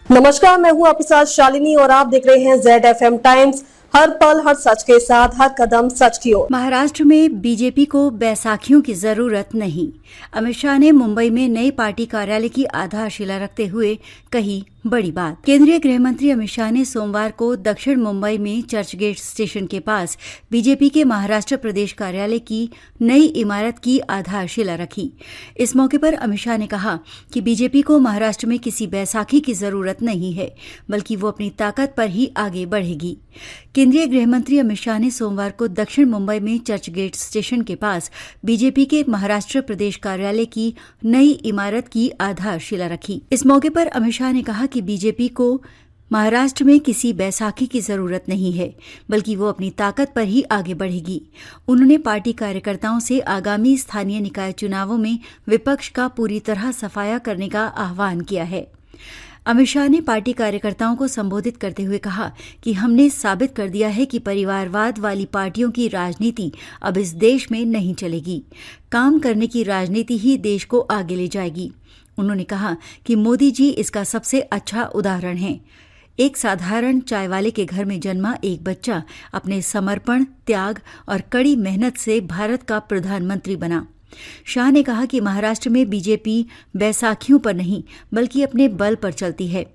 नमस्कार, मैं हूं आपके साथ शालिनी और आप देख रहे हैं ZFM टाइम्स। हर पल हर सच के साथ, हर कदम सच की ओर। महाराष्ट्र में बीजेपी को बैसाखियों की जरूरत नहीं। अमित शाह ने मुंबई में नई पार्टी कार्यालय की आधारशिला रखते हुए कही बड़ी बात। केंद्रीय गृह मंत्री अमित शाह ने सोमवार को दक्षिण मुंबई में चर्चगेट स्टेशन के पास बीजेपी के महाराष्ट्र प्रदेश कार्यालय की नई इमारत की आधारशिला रखी। इस मौके पर अमित शाह ने कहा कि बीजेपी को महाराष्ट्र में किसी बैसाखी की जरूरत नहीं है, बल्कि वो अपनी ताकत पर ही आगे बढ़ेगी। केंद्रीय गृह मंत्री अमित शाह ने सोमवार को दक्षिण मुंबई में चर्चगेट स्टेशन के पास बीजेपी के महाराष्ट्र प्रदेश कार्यालय की नई इमारत की आधारशिला रखी। इस मौके पर अमित शाह ने कहा कि बीजेपी को महाराष्ट्र में किसी बैसाखी की जरूरत नहीं है, बल्कि वो अपनी ताकत पर ही आगे बढ़ेगी। उन्होंने पार्टी कार्यकर्ताओं से आगामी स्थानीय निकाय चुनावों में विपक्ष का पूरी तरह सफाया करने का आह्वान किया है। अमित शाह ने पार्टी कार्यकर्ताओं को संबोधित करते हुए कहा कि हमने साबित कर दिया है कि परिवारवाद वाली पार्टियों की राजनीति अब इस देश में नहीं चलेगी। काम करने की राजनीति ही देश को आगे ले जाएगी। उन्होंने कहा कि मोदी जी इसका सबसे अच्छा उदाहरण हैं। एक साधारण चाय वाले के घर में जन्मा एक बच्चा अपने समर्पण, त्याग और कड़ी मेहनत से भारत का प्रधानमंत्री बना। शाह ने कहा कि महाराष्ट्र में बीजेपी बैसाखियों पर नहीं, बल्कि अपने बल पर चलती है।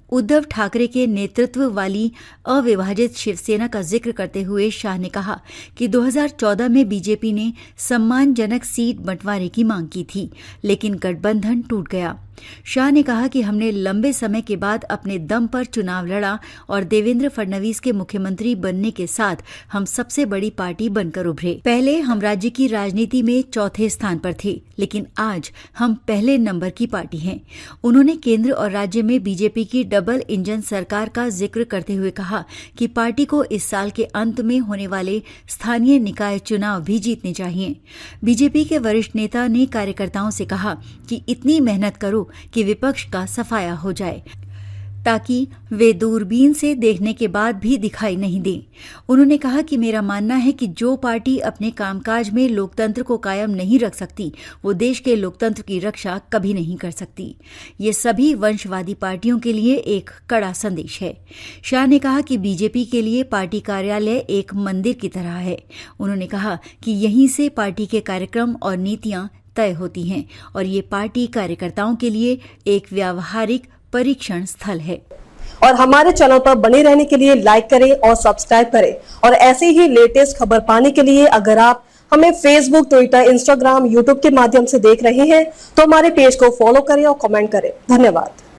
उद्धव ठाकरे के नेतृत्व वाली अविभाजित शिवसेना का जिक्र करते हुए शाह ने कहा कि 2014 में बीजेपी ने सम्मानजनक सीट बंटवारे की मांग की थी, लेकिन गठबंधन टूट गया। शाह ने कहा कि हमने लंबे समय के बाद अपने दम पर चुनाव लड़ा और देवेंद्र फडणवीस के मुख्यमंत्री बनने के साथ हम सबसे बड़ी पार्टी बनकर उभरे। पहले हम राज्य की राजनीति में चौथे स्थान पर थे, लेकिन आज हम पहले नंबर की पार्टी हैं। उन्होंने केंद्र और राज्य में बीजेपी की डबल इंजन सरकार का जिक्र करते हुए कहा कि पार्टी को इस साल के अंत में होने वाले स्थानीय निकाय चुनाव भी जीतने चाहिए। बीजेपी के वरिष्ठ नेता ने कार्यकर्ताओं से कहा कि इतनी मेहनत करो कि विपक्ष का सफाया हो जाए, ताकि वे दूरबीन से देखने के बाद भी दिखाई नहीं दें। उन्होंने कहा कि मेरा मानना है कि जो पार्टी अपने कामकाज में लोकतंत्र को कायम नहीं रख सकती, वो देश के लोकतंत्र की रक्षा कभी नहीं कर सकती। ये सभी वंशवादी पार्टियों के लिए एक कड़ा संदेश है। शाह ने कहा कि बीजेपी के लिए पार्टी कार्यालय एक मंदिर की तरह है। उन्होंने कहा कि यहीं से पार्टी के कार्यक्रम और नीतियां तय होती हैं और ये पार्टी कार्यकर्ताओं के लिए एक व्यावहारिक परीक्षण स्थल है। और हमारे चैनल पर बने रहने के लिए लाइक करें और सब्सक्राइब करें। और ऐसे ही लेटेस्ट खबर पाने के लिए अगर आप हमें फेसबुक, ट्विटर, इंस्टाग्राम, यूट्यूब के माध्यम से देख रहे हैं तो हमारे पेज को फॉलो करें और कमेंट करें। धन्यवाद।